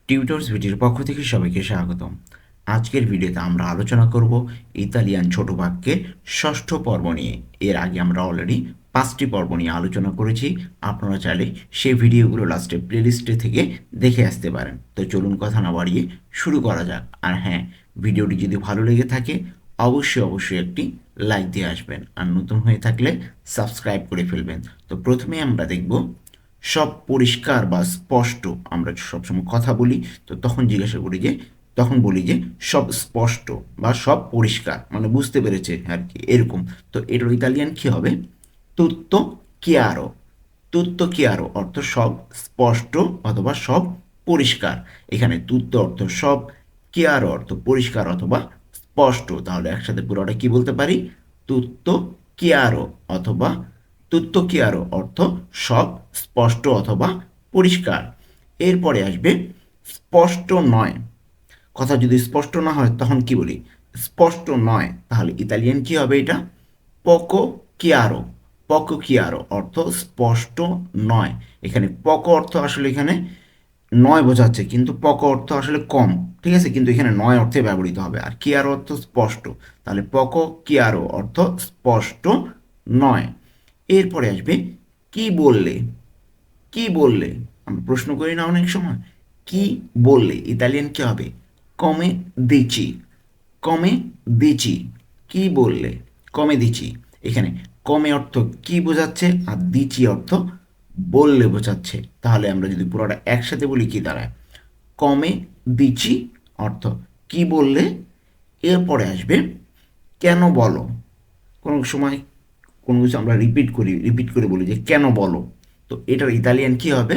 Tutors ভিডিওর পক্ষ থেকে সবাইকে স্বাগতম। আজকের ভিডিওতে আমরা আলোচনা করব ইতালিয়ান ছোট বাক্যের ষষ্ঠ পর্ব নিয়ে। এর আগে আমরা অলরেডি 5টি পর্ব নিয়ে আলোচনা করেছি। আপনারা চাইলে সেই ভিডিওগুলো লাস্টে প্লেলিস্টে থেকে দেখে আসতে পারেন। তো চলুন কথা না বাড়িয়ে শুরু করা যাক। আর হ্যাঁ, ভিডিওটি যদি ভালো লেগে থাকে অবশ্যই একটি লাইক দিয়ে আসবেন, আর নতুন হয়ে থাকলে সাবস্ক্রাইব করে ফেলবেন। তো প্রথমে আমরা দেখব সব পরিষ্কার বা স্পষ্ট। আমরা সবসময় কথা বলি, তো তখন বলি যে সব স্পষ্ট বা সব পরিষ্কার, মানে বুঝতে পেরেছে আর কি, এরকম। তো এটার ইতালিয়ান কি হবে? তুত্তো চিaro। তুত্তো চিaro অর্থ সব স্পষ্ট অথবা সব পরিষ্কার। এখানে তুত্তো অর্থ সব, চিaro অর্থ পরিষ্কার অথবা স্পষ্ট। তাহলে একসাথে পুরোটা কি বলতে পারি? তুত্তো চিaro অথবা তুত্তো চিaro অর্থ সব স্পষ্ট অথবা পরিষ্কার। এরপরে আসবে স্পষ্ট নয়। কথা যদি স্পষ্ট না হয় তখন কি বলি? স্পষ্ট নয়। তাহলে ইতালিয়ান কি হবে এটা? পকো চিaro। পকো চিaro অর্থ স্পষ্ট নয়। এখানে পকো অর্থ আসলে এখানে নয় বোঝাচ্ছে, কিন্তু পকো অর্থ আসলে কম, ঠিক আছে, কিন্তু এখানে নয় অর্থে ব্যবহৃত হবে। আর চিaro অর্থ স্পষ্ট, তাহলে পকো চিaro অর্থ স্পষ্ট নয়। এরপরে আসবে কি বললে। কি বললে, আমরা প্রশ্ন করি না অনেক সময়, কি বললে ইতালিয়ান কি হবে? কমে দিচি। কমে দিচি। কি বললে? কমে দিচি। এখানে কমে অর্থ কি বোঝাচ্ছে, আর দিচি অর্থ বললে বোঝাচ্ছে। তাহলে আমরা যদি পুরোটা একসাথে বলি কি দাঁড়ায়? কমে দিচি অর্থ কি বললে। এরপরে আসবে কেন বলো। কোনো সময় কোনো কিছু আমরা রিপিট করে বলি যে কেন বলো। তো এটার ইতালিয়ান কি হবে?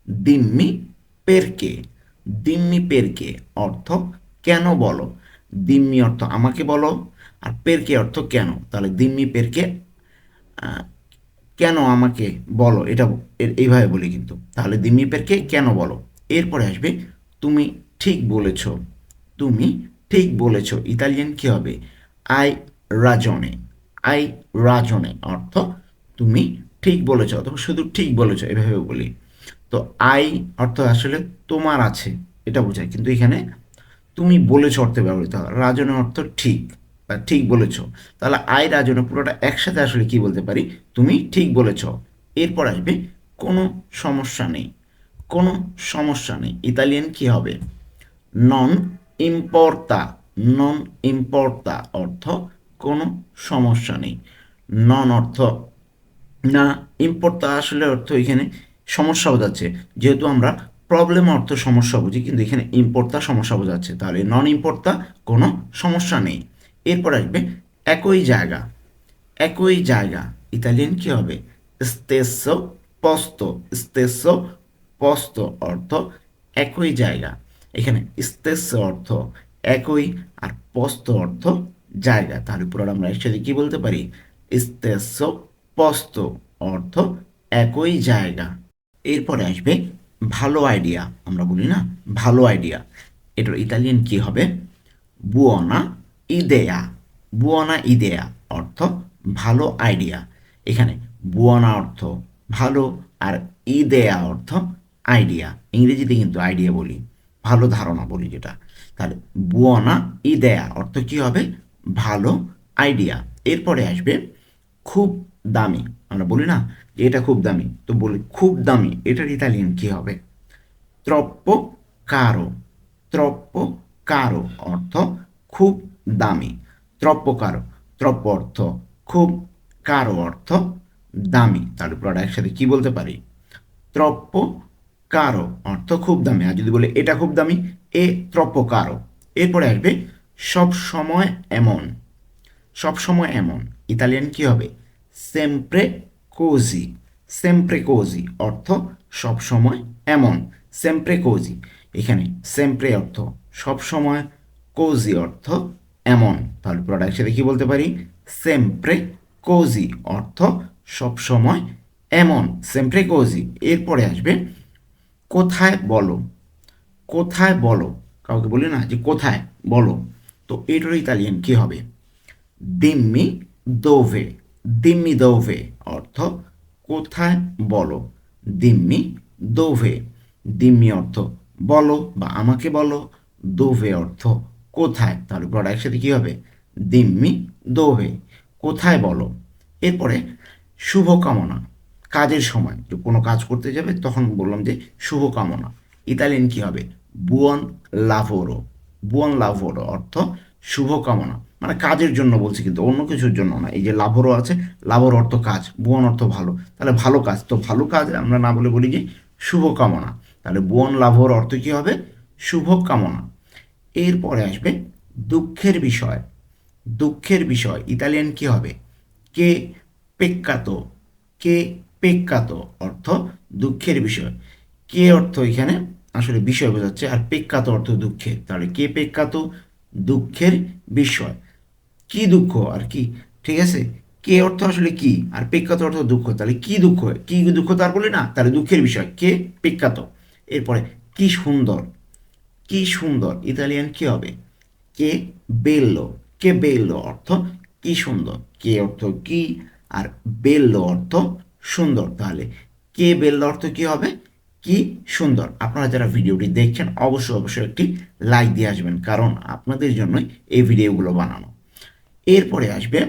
দিম্মি পেরকে। দিম্মি পেরকে অর্থ কেন বলো। দিম্মি অর্থ আমাকে বলো, আর পেরকে অর্থ কেন। তাহলে দিম্মি পেরকে, কেন আমাকে বলো, এটা এইভাবে বলি কিন্তু। তাহলে দিম্মি পেরকে কেন বলো। এরপরে আসবে তুমি ঠিক বলেছ। তুমি ঠিক বলেছ ইতালিয়ান কি হবে? আই রাজনে। আই রাজনে অর্থ তুমি ঠিক বলেছ অথবা শুধু ঠিক বলেছ, এভাবে বলি। তো আই অর্থ আসলে তোমার আছে, এটা বোঝায়, কিন্তু এখানে তুমি বলেছ অর্থে ব্যবহৃত হয়। রাজনে অর্থ ঠিক বা ঠিক বলেছ। তাহলে আই রাজনে পুরোটা একসাথে আসলে কি বলতে পারি? তুমি ঠিক বলেছ। এরপর আসবে কোনো সমস্যা নেই। কোনো সমস্যা নেই ইতালিয়ান কি হবে? নন ইম্পর্তা। নন ইম্পর্তা অর্থ কোনো সমস্যা নেই। নন অর্থ না, ইম্পর্তা আসলে অর্থ এখানে সমস্যা বোঝাচ্ছে। যেহেতু আমরা প্রবলেম অর্থ সমস্যা বুঝি, কিন্তু এখানে ইম্পর্তা সমস্যা বোঝাচ্ছে, তাহলে নন ইম্পর্তা কোনো সমস্যা নেই। এরপর আসবে একই জায়গা। একই জায়গা ইতালিয়ান কি হবে? স্তেসো পস্তো। স্তেসো পস্তো অর্থ একই জায়গা। এখানে স্তেসো অর্থ একই, আর পস্ত অর্থ জায়গা। তাহলে পুরো আমরা একসাথে কি বলতে পারি? স্তেসো পস্তো অর্থ একই জায়গা। এরপরে আসবে ভালো আইডিয়া। আমরা বলি না ভালো আইডিয়া, এটার ইতালিয়ান কি হবে? বুয়না ইদেয়া। বুয়না ইদেয়া অর্থ ভালো আইডিয়া। এখানে বুয়না অর্থ ভালো, আর ইদেয়া অর্থ আইডিয়া। ইংরেজিতে কিন্তু আইডিয়া বলি, ভালো ধারণা বলি যেটা। তাহলে বুয়না ইদেয়া অর্থ কি হবে? ভালো আইডিয়া। এরপরে আসবে খুব দামি। আমরা বলি না যে এটা খুব দামি, তো বলি খুব দামি, এটার ইতালিয়ান কি হবে? troppo caro। troppo caro অর্থ খুব দামি। troppo caro, troppo অর্থ খুব, caro অর্থ দামি। তাহলে পুরোটা একসাথে কি বলতে পারি? troppo caro অর্থ খুব দামি। আর যদি বলে এটা খুব দামি, এ troppo caro। এরপরে আসবে সব সময় এমন। সব সময় এমন ইতালিয়ান কি হবে? সেম্প্রে কোজি। সেম্প্রে কোজি অর্থ সব সময় এমন। সেম্প্রে কোজি। এখানে সেম্প্রে অর্থ সব সময়, কোজি অর্থ এমন। তাহলে পুরোটা একসাথে কি বলতে পারি? সেম্প্রে কোজি অর্থ সব সময় এমন। সেম্প্রে কোজি। এরপরে আসবে কোথায় বলো। কোথায় বলো, কাউকে বলি না যে কোথায় বলো, তো এটার ইতালিয়ান কি হবে? দিম্মি দোভে। দিম্মি দোভে অর্থ কোথায় বলো। দিম্মি দোভে। দিম্মি অর্থ বলো বা আমাকে বলো, দোভে অর্থ কোথায়, তাহলে পুরোটা একসাথে কী হবে, দিম্মি দোভে, কোথায় বলো। এরপরে শুভকামনা, কাজের সময় যে কোনো কাজ করতে যাবে তখন বললাম যে শুভকামনা, ইতালিয়ান কী হবে, বুয়ন লাভোরো, বুয়ন লাভোরো অর্থ শুভকামনা, মানে কাজের জন্য বলছি কিন্তু অন্য কিছুর জন্য না। এই যে লাভোরো আছে, লাভোর অর্থ কাজ, বুয়ন অর্থ ভালো, তাহলে ভালো কাজ, তো ভালো কাজ আমরা না বলে বলি যে শুভকামনা, তাহলে বুয়ন লাভোর অর্থ কী হবে, শুভকামনা। এরপরে আসবে দুঃখের বিষয়, দুঃখের বিষয় ইতালিয়ান কী হবে, কে পেক্কাতো, কে পেক্কাতো অর্থ দুঃখের বিষয়, কে অর্থ এখানে আসলে বিষয় বোঝাচ্ছে, আর পেক্কাতো অর্থ দুঃখের, তাহলে কে পেক্কাতো দুঃখের বিষয়, কি দুঃখ আর কি, ঠিক আছে, কে অর্থ আসলে কি আর পেক্কাতো অর্থ দুঃখ, তাহলে কি দুঃখ, কি দুঃখ তার বলি না, তাহলে দুঃখের বিষয় কে পেক্কাতো। এরপরে কি সুন্দর, কি সুন্দর ইতালিয়ান কি হবে, কে বেল্লো, কে বেল্লো অর্থ কি সুন্দর, কে অর্থ কি আর বেল্লো অর্থ সুন্দর, তাহলে কে বেল্লো অর্থ কি হবে, কি সুন্দর। আপনারা যারা ভিডিওটি দেখছেন অবশ্যই অবশ্যই একটি লাইক দিয়ে আসবেন, কারণ আপনাদের জন্যই এই ভিডিওগুলো বানানো। এরপরে আসবে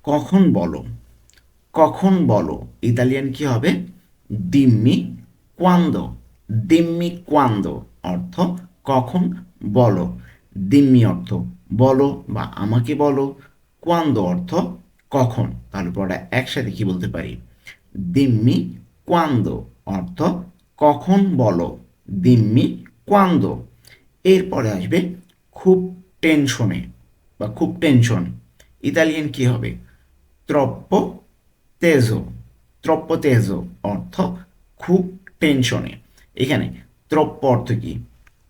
কখন বলো, কখন বলো ইতালিয়ান কি হবে, দিম্মি কোয়ান্দো, দিম্মি কোয়ান্দো অর্থ কখন বলো, দিম্মি অর্থ বলো বা আমাকে বলো, কোয়ান্দো অর্থ কখন, তাহলে পরে একসাথে কি বলতে পারি, দিম্মি কোয়ান্দো অর্থ কখন বলো, দিম্মি কোয়ান্দো। এরপরে আসবে খুব টেনশনে বা খুব টেনশন, ইতালিয়ান কি হবে, ত্রপ্পো তেজো, ত্রপ্পো তেজো অর্থ খুব টেনশনে। এখানে ত্রপ্প অর্থ কি,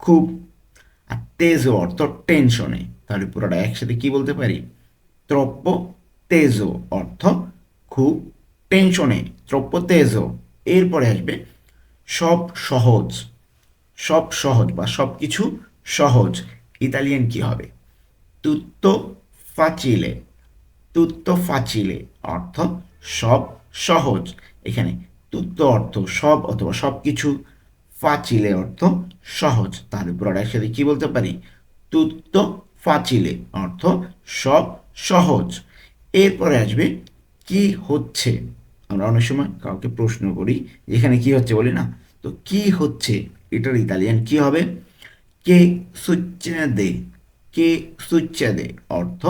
খুব, আর তেজো অর্থ টেনশনে, তাহলে পুরোটা একসাথে কি বলতে পারি, ত্রপ্পো তেজো অর্থ খুব টেনশনে, ত্রপ্পো তেজো। এরপরে আসবে সব সহজ, সব সহজ বা সব কিছু সহজ, ইতালিয়ান কি হবে, তুত্তো ফাচিলে, তুত্তো ফাচিলে অর্থ সব সহজ। এখানে তুত্তো অর্থ সব অথবা সব কিছু, ফাচিলে অর্থ সহজ, তাহলে পুরোটা একসাথে কি বলতে পারি, তুত্তো ফাচিলে অর্থ সব সহজ। এরপরে আসবে কি হচ্ছে, আমরা অনেক সময় কাউকে প্রশ্ন করি যেখানে কি হচ্ছে বলি না, তো কি হচ্ছে এটার ইতালিয়ান কি হবে, কে সুচ্চেদে, কে সুচ্চেদে অর্থ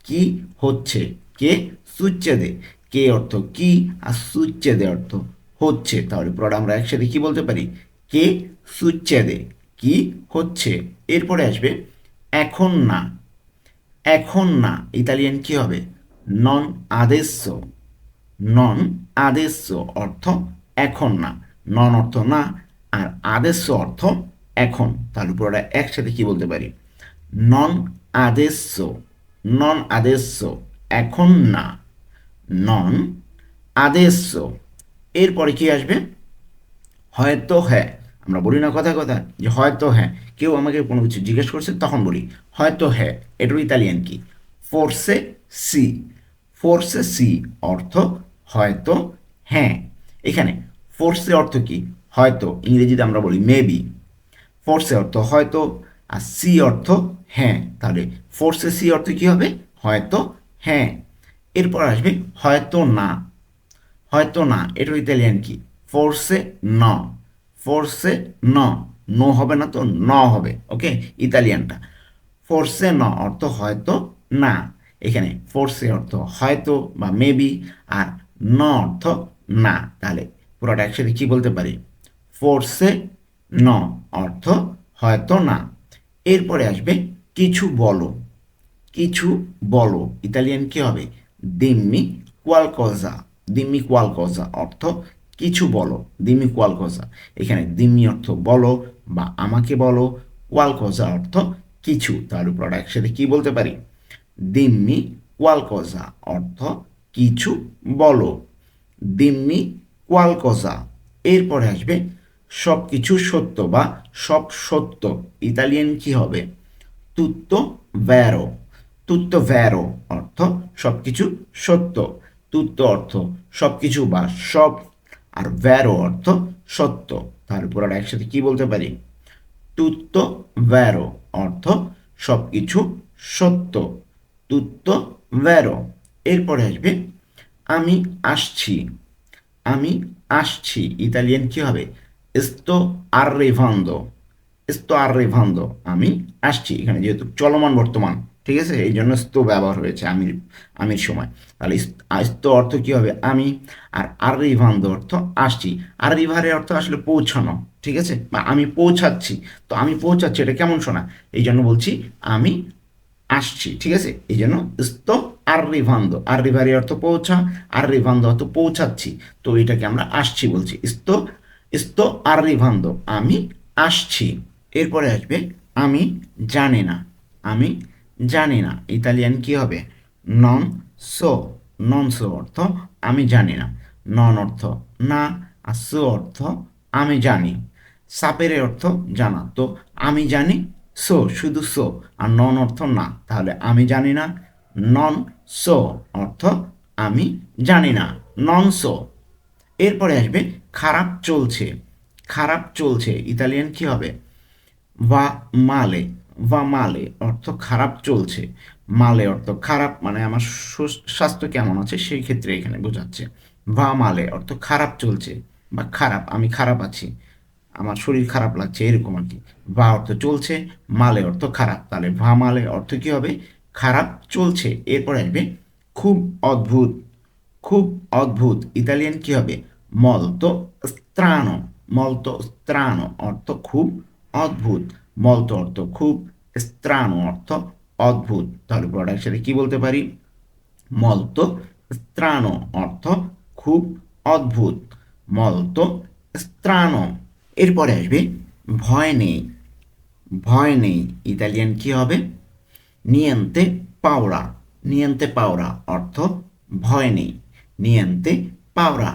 কি হচ্ছে, কে সুচ্চেদে, কে অর্থ কি আর সুচ্চেদে অর্থ হচ্ছে, তাহলে পুরোটা আমরা একসাথে কি বলতে পারি, কে সুচ্চেদে কি হচ্ছে। এরপরে আসবে এখন না, এখন না ইতালিয়ান কি হবে, নন আদেsso, নন আদেsso অর্থ এখন না, নন অর্থ না আর আদেsso অর্থ এখন, তাহলে পুরোটা একসাথে কি বলতে পারি, নন আদেsso, নন আদেsso এখন না, নন আদেsso। এরপরে কি আসবে, হয়তো হ্যাঁ, আমরা বলি না কথা কথা যে হয়তো হ্যাঁ, কেউ আমাকে কোনো কিছু জিজ্ঞেস করছে তখন বলি হয়তো হ্যাঁ, এটার ইতালিয়ান কি, ফোর্সে সি, ফোর্সে সি অর্থ হয়তো হ্যাঁ। এখানে ফোর্সে অর্থ কি, হয়তো, ইংরেজিতে আমরা বলি মেবি, ফোর্সে অর্থ হয়তো আর সি অর্থ হ্যাঁ, তাহলে ফোর্সে সি অর্থ কি হবে, হয়তো হ্যাঁ। এরপর আসবে হয়তো না, হয়তো না এটার ইতালিয়ান কি, ফোর্সে ন, ফোর্সে ন, নো হবে না তো ন হবে, ওকে ইতালিয়ানটা, ফোর্সে ন অর্থ হয়তো না। এখানে ফোর্সে অর্থ হয়তো বা মেবি আর ন অর্থ না, তাহলে পুরোটা একসাথে কি বলতে পারি, ফোর্সে ন অর্থ হয়তো না। এরপরে আসবে কিছু বলো, কিছু বলো ইতালিয়ান কি হবে, দিম্মি কোয়ালকোজা, দিম্মি কোয়ালকোজা অর্থ কিছু বলো, দিম্মি কোয়ালকোজা। এখানে দিম্মি অর্থ বলো বা আমাকে বলো, কোয়ালকোজা অর্থ কিছু, তার উপর একসাথে কি বলতে পারি, দিম্মি কোয়ালকোজা অর্থ কিছু বলো, দিম্মি কোয়ালকোজা। এরপরে আসবে সব কিছু সত্য বা সব সত্য, ইতালিয়ান কি হবে, তুত্তো ভ্যারো, তুত্তো ভ্যারো অর্থ সব কিছু সত্য, তুত্তো অর্থ সব কিছু বা সব আর ভ্যারো অর্থ সত্য, তার উপর আর একসাথে কি বলতে পারি, তুত্তো ভ্যারো অর্থ সব কিছু সত্য, তুত্তো ভ্যারো। এরপরে আসবে আমি আসছি, আমি আসছি ইতালিয়ান কি হবে? sto arrivando, sto arrivando, আমি আসছি। এখানে যেহেতু চলমান বর্তমান, ঠিক আছে, এই জন্য sto ব্যবহার হয়েছে আমির, আমির সময়। তাহলে sto অর্থ কি হবে? আমি। আর arrivando অর্থ আসছি। arrivare অর্থ আসলে পৌঁছানো, ঠিক আছে, বা আমি পৌঁছাচ্ছি। তো আমি পৌঁছাচ্ছি এটা কেমন শোনা, এই জন্য বলছি আমি আসছি, ঠিক আছে। এই জন্য sto arrivando, arrivare অর্থ পৌঁছা, arrivando অর্থ পৌঁছাচ্ছি। তো এটাকে আমরা আসছি বলছি, sto arrivando, আমি আসছি। এরপরে আসবে আমি জানি না, আমি জানি না ইতালিয়ান কি হবে? নন সো, নন সো অর্থ আমি জানি না, নন অর্থ না, আর সো অর্থ আমি জানি। সাপের অর্থ জানা, তো আমি জানি সো, শুধু সো, আর নন অর্থ না, তাহলে আমি জানি না, নন সো অর্থ আমি জানি না, নন সো। এরপরে আসবে খারাপ চলছে, খারাপ চলছে ইতালিয়ান কি হবে? ভা মালে, ভা মালে অর্থ খারাপ চলছে, মালে অর্থ খারাপ, মানে আমার স্বাস্থ্য কেমন আছে সেই ক্ষেত্রে এখানে বোঝাচ্ছে। ভা মালে অর্থ খারাপ চলছে বা খারাপ, আমি খারাপ আছি, আমার শরীর খারাপ লাগছে, এরকম আর কি। ভা অর্থ চলছে, মালে অর্থ খারাপ, তাহলে ভা মালে অর্থ কি হবে? খারাপ চলছে। এরপর আসবে খুব অদ্ভুত, খুব অদ্ভুত ইতালিয়ান কি হবে? মলতো স্ত্রানো, মলতো স্ত্রানো অর্থ খুব অদ্ভুত, মলতো অর্থ খুব, স্ত্রানো অর্থ অদ্ভুত। তাহলে পুরোটা একসাথে কি বলতে পারি? মলতো স্ত্রানো অর্থ খুব অদ্ভুত, মলতো স্ত্রানো। এরপরে আসবে ভয় নেই, ভয় নেই ইতালিয়ান কি হবে? নিয়েন্তে পাওরা, নিয়েন্তে পাওরা অর্থ ভয় নেই, নিয়েন্তে পাওরা।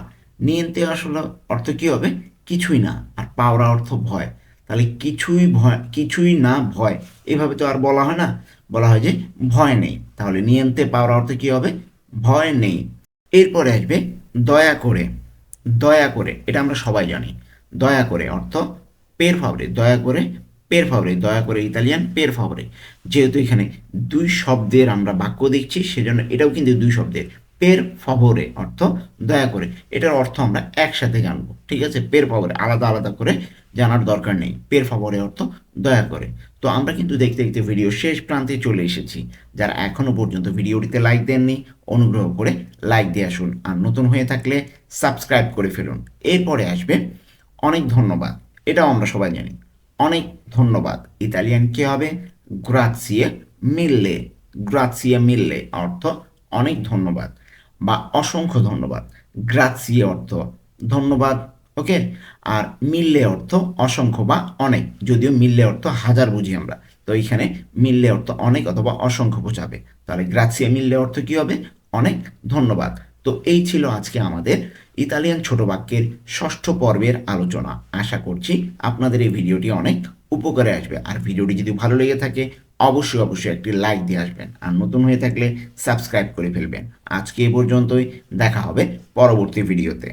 নিয়েন্তে আসলে অর্থ কি হবে? কিছুই না, আর পাওরা অর্থ ভয়, তাহলে কিছুই ভয়, কিছুই না ভয়, এভাবে তো আর বলা হয় না, বলা হয় যে ভয় নেই। তাহলে নিয়েন্তে পাওরা অর্থ কি হবে? ভয় নেই। এরপরে আসবে দয়া করে, দয়া করে এটা আমরা সবাই জানি, দয়া করে অর্থ পের ফাভরে, দয়া করে পের ফাভরে, দয়া করে ইতালিয়ান পের ফাভরে। যেহেতু এখানে দুই শব্দের আমরা বাক্য দেখছি সেজন্য এটাও কিন্তু দুই শব্দের, পের ফাভরে অর্থ দয়া করে, এটার অর্থ আমরা একসাথে জানবো, ঠিক আছে। পের ফাভরে আলাদা আলাদা করে জানার দরকার নেই, পের ফাভরে অর্থ দয়া করে। তো আমরা কিন্তু দেখতে দেখতে ভিডিও শেষ প্রান্তে চলে এসেছি। যারা এখনও পর্যন্ত ভিডিওটিতে লাইক দেননি অনুগ্রহ করে লাইক দিয়ে আসুন, আর নতুন হয়ে থাকলে সাবস্ক্রাইব করে ফেলুন। এরপরে আসবে অনেক ধন্যবাদ, এটাও আমরা সবাই জানি, অনেক ধন্যবাদ ইতালিয়ান কি হবে? গ্রাসিয়ে মিল্লে, গ্রাসিয়ে মিল্লে অর্থ অনেক ধন্যবাদ বা অসংখ্য ধন্যবাদ। গ্রাসিয়ে অর্থ ধন্যবাদ, ওকে। আর মিল্লে অর্থ অসংখ্য বা অনেক, যদিও মিল্লে অর্থ হাজার বুঝি আমরা, তো এখানে মিল্লে অর্থ অনেক অথবা অসংখ্য বোঝাবে। তাহলে গ্রাসিয়ে মিল্লে অর্থ কি হবে? অনেক ধন্যবাদ। তো এই ছিল আজকে আমাদের ইতালিয়ান ছোট বাক্যের ষষ্ঠ পর্বের আলোচনা। আশা করছি আপনাদের এই ভিডিওটি অনেক উপকারে আসবে। আর ভিডিওটি যদি ভালো লেগে থাকে অবশ্যই অবশ্যই একটি লাইক দিয়ে আসবেন, আর নতুন হয়ে থাকলে সাবস্ক্রাইব করে ফেলবেন। আজকে এ পর্যন্তই, দেখা হবে পরবর্তী ভিডিওতে।